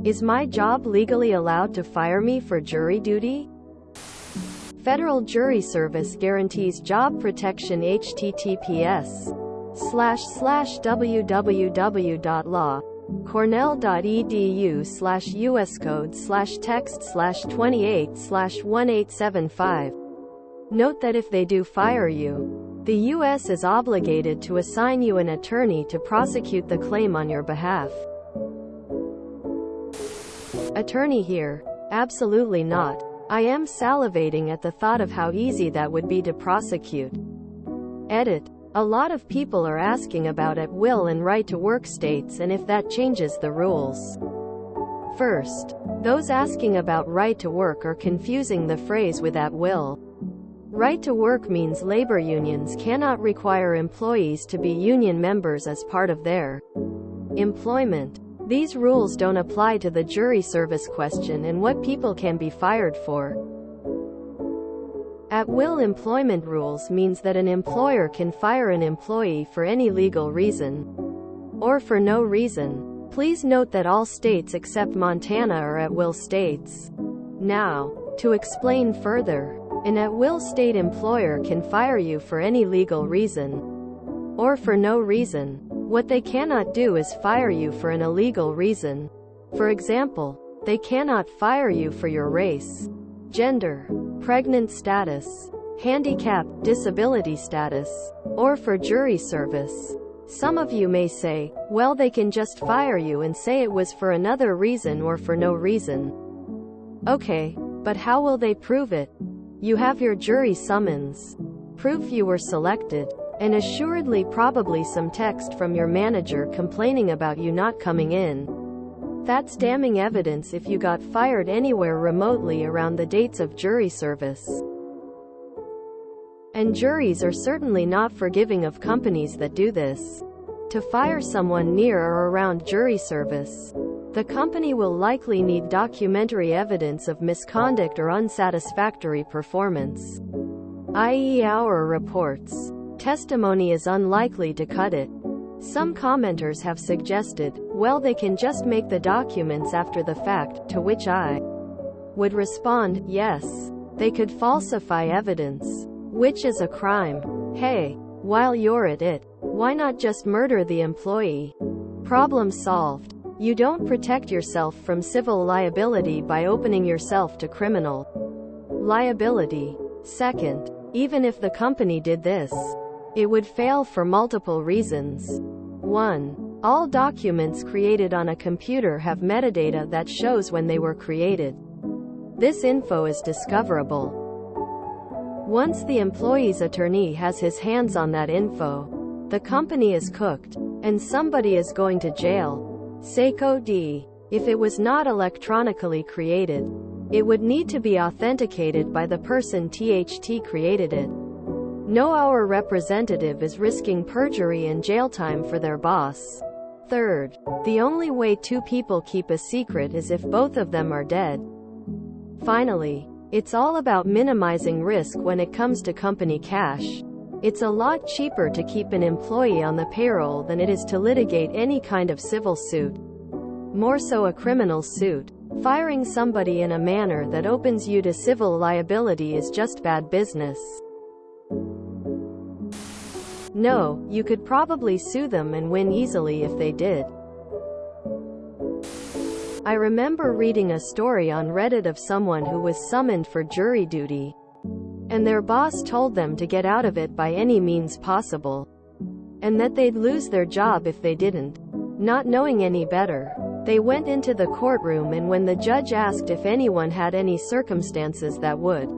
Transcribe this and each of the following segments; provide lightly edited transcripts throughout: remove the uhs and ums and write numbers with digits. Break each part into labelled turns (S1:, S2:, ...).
S1: Is my job legally allowed to fire me for jury duty? Federal Jury Service guarantees job protection. https://www.law.cornell.edu/us code/text/28/1875. Note that if they do fire you, the U.S. is obligated to assign you an attorney to prosecute the claim on your behalf. Attorney here? Absolutely not. I am salivating at the thought of how easy that would be to prosecute. Edit. A lot of people are asking about at-will and right-to-work states and if that changes the rules. First, those asking about right-to-work are confusing the phrase with at-will. Right-to-work means labor unions cannot require employees to be union members as part of their employment. These rules don't apply to the jury service question and what people can be fired for. At-will employment rules means that an employer can fire an employee for any legal reason, or for no reason. Please note that all states except Montana are at-will states. Now, to explain further, an at-will state employer can fire you for any legal reason, or for no reason. What they cannot do is fire you for an illegal reason. For example, they cannot fire you for your race, gender, pregnant status, handicap, disability status, or for jury service. Some of you may say, well, they can just fire you and say it was for another reason or for no reason. Okay, but how will they prove it? You have your jury summons, proof you were selected, and assuredly probably some text from your manager complaining about you not coming in. That's damning evidence if you got fired anywhere remotely around the dates of jury service. And juries are certainly not forgiving of companies that do this. To fire someone near or around jury service, the company will likely need documentary evidence of misconduct or unsatisfactory performance, i.e. our reports. Testimony is unlikely to cut it. Some commenters have suggested, well, they can just make the documents after the fact, to which I would respond, yes, they could falsify evidence, which is a crime. Hey, while you're at it, why not just murder the employee? Problem solved. You don't protect yourself from civil liability by opening yourself to criminal liability. Second, even if the company did this, it would fail for multiple reasons. 1. All documents created on a computer have metadata that shows when they were created. This info is discoverable once the employee's attorney has his hands on that info. The company is cooked, and somebody is going to jail. Seiko D. If it was not electronically created, it would need to be authenticated by the person THT created it. No, our representative is risking perjury and jail time for their boss. Third, the only way two people keep a secret is if both of them are dead. Finally, it's all about minimizing risk when it comes to company cash. It's a lot cheaper to keep an employee on the payroll than it is to litigate any kind of civil suit. More so a criminal suit. Firing somebody in a manner that opens you to civil liability is just bad business. No, you could probably sue them and win easily if they did. I remember reading a story on Reddit of someone who was summoned for jury duty, and their boss told them to get out of it by any means possible, and that they'd lose their job if they didn't. Not knowing any better, they went into the courtroom, and when the judge asked if anyone had any circumstances that would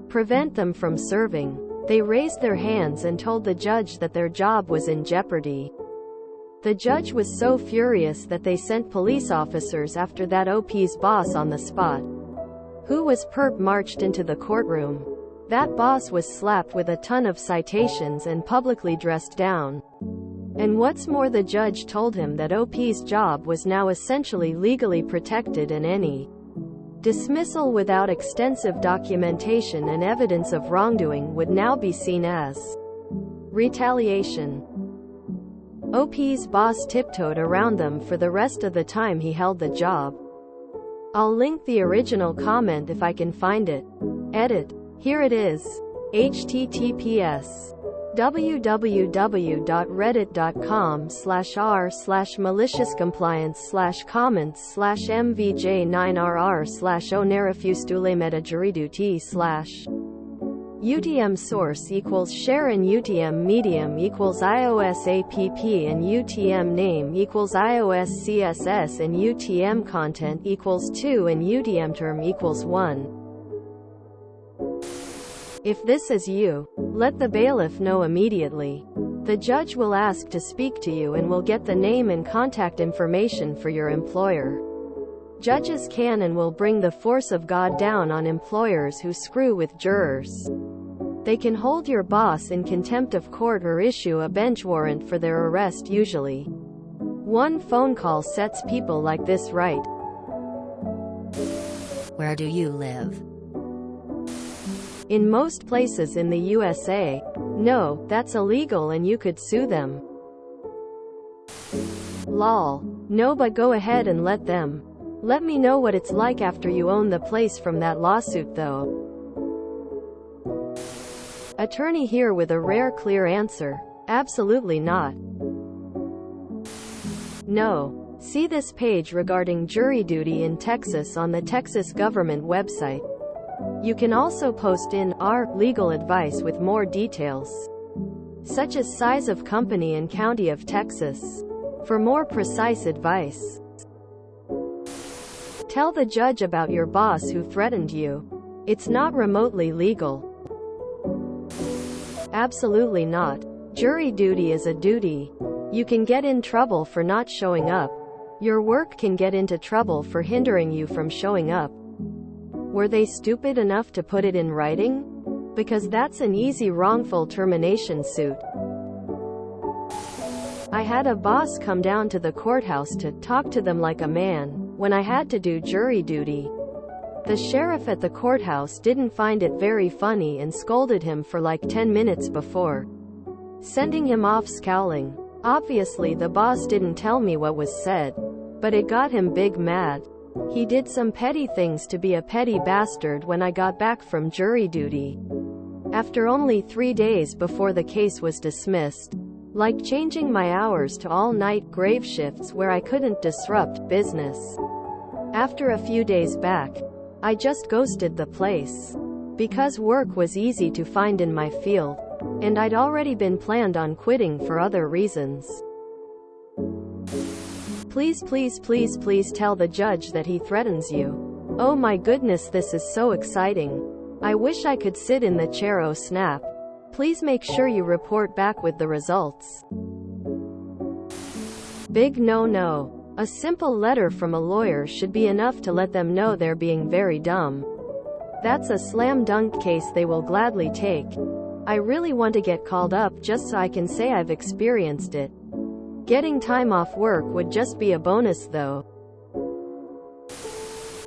S1: prevent them from serving, they raised their hands and told the judge that their job was in jeopardy. The judge was so furious that they sent police officers after that OP's boss on the spot, who was perp marched into the courtroom. That boss was slapped with a ton of citations and publicly dressed down. And what's more, the judge told him that OP's job was now essentially legally protected, and any dismissal without extensive documentation and evidence of wrongdoing would now be seen as retaliation. OP's boss tiptoed around them for the rest of the time he held the job. I'll link the original comment if I can find it. Edit. Here it is. https www.reddit.com/r/malicious compliance/comments/mvj9rr/onerefustule UTM source equals share and UTM medium equals iOS app and UTM name equals iOS CSS and UTM content equals 2 and UTM term equals 1. If this is you, let the bailiff know immediately. The judge will ask to speak to you and will get the name and contact information for your employer. Judges can and will bring the force of God down on employers who screw with jurors. They can hold your boss in contempt of court or issue a bench warrant for their arrest usually. One phone call sets people like this right.
S2: Where do you live?
S1: In most places in the USA. No, that's illegal and you could sue them. Lol. No, but go ahead and let them. Let me know what it's like after you own the place from that lawsuit though. Attorney here with a rare clear answer. Absolutely not. No. See this page regarding jury duty in Texas on the Texas government website. You can also post in our legal advice with more details, such as size of company and county of Texas. For more precise advice, tell the judge about your boss who threatened you. It's not remotely legal. Absolutely not. Jury duty is a duty. You can get in trouble for not showing up. Your work can get into trouble for hindering you from showing up. Were they stupid enough to put it in writing? Because that's an easy wrongful termination suit. I had a boss come down to the courthouse to talk to them like a man when I had to do jury duty. The sheriff at the courthouse didn't find it very funny and scolded him for like 10 minutes before sending him off scowling. Obviously the boss didn't tell me what was said, but it got him big mad. He did some petty things to be a petty bastard when I got back from jury duty. After only 3 days before the case was dismissed. Like changing my hours to all-night grave shifts where I couldn't disrupt business. After a few days back, I just ghosted the place. Because work was easy to find in my field, and I'd already been planned on quitting for other reasons. Please tell the judge that he threatens you. Oh my goodness, this is so exciting. I wish I could sit in the chair. Oh snap. Please make sure you report back with the results. Big no. A simple letter from a lawyer should be enough to let them know they're being very dumb. That's a slam dunk case they will gladly take. I really want to get called up just so I can say I've experienced it. Getting time off work would just be a bonus though.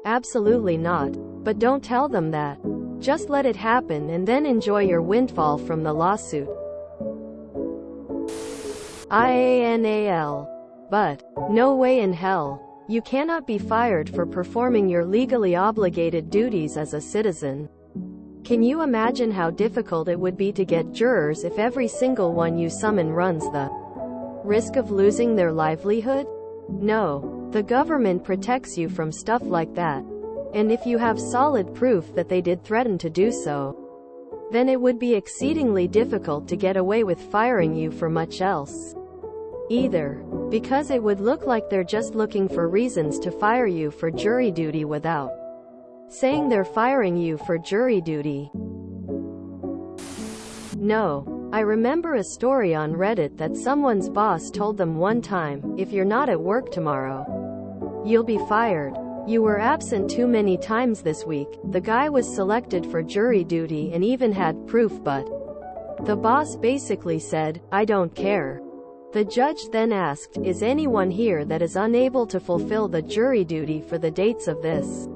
S1: Absolutely not. But don't tell them that. Just let it happen and then enjoy your windfall from the lawsuit. IANAL. But, no way in hell. You cannot be fired for performing your legally obligated duties as a citizen. Can you imagine how difficult it would be to get jurors if every single one you summon runs the risk of losing their livelihood? No. The government protects you from stuff like that. And if you have solid proof that they did threaten to do so, then it would be exceedingly difficult to get away with firing you for much else either, because it would look like they're just looking for reasons to fire you for jury duty without saying they're firing you for jury duty. No. I remember a story on Reddit that someone's boss told them one time, if you're not at work tomorrow, you'll be fired. You were absent too many times this week. The guy was selected for jury duty and even had proof, but the boss basically said, I don't care. The judge then asked, is anyone here that is unable to fulfill the jury duty for the dates of this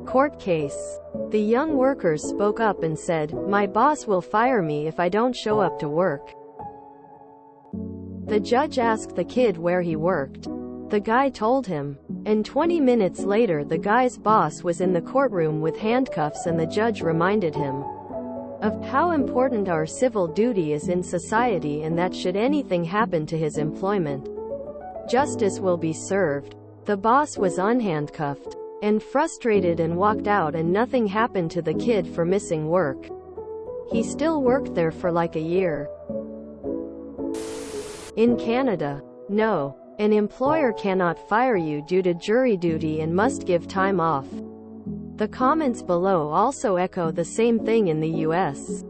S1: court case? The young workers spoke up and said, my boss will fire me if I don't show up to work. The judge asked the kid where he worked. the guy told him. And 20 minutes later the guy's boss was in the courtroom with handcuffs and the judge reminded him of how important our civil duty is in society and that should anything happen to his employment, justice will be served. The boss was unhandcuffed and frustrated and walked out, and nothing happened to the kid for missing work. He still worked there for like a year. In Canada, no, an employer cannot fire you due to jury duty and must give time off. The comments below also echo the same thing in the US.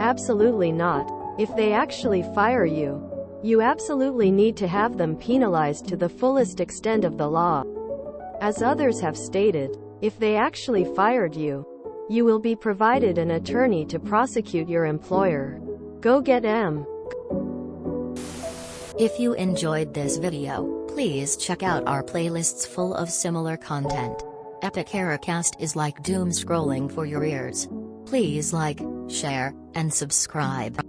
S1: Absolutely not. If they actually fire you, you absolutely need to have them penalized to the fullest extent of the law. As others have stated, if they actually fired you, you will be provided an attorney to prosecute your employer. Go get 'em.
S2: If you enjoyed this video, please check out our playlists full of similar content. Epic Ericast is like doom scrolling for your ears. Please like, share, and subscribe.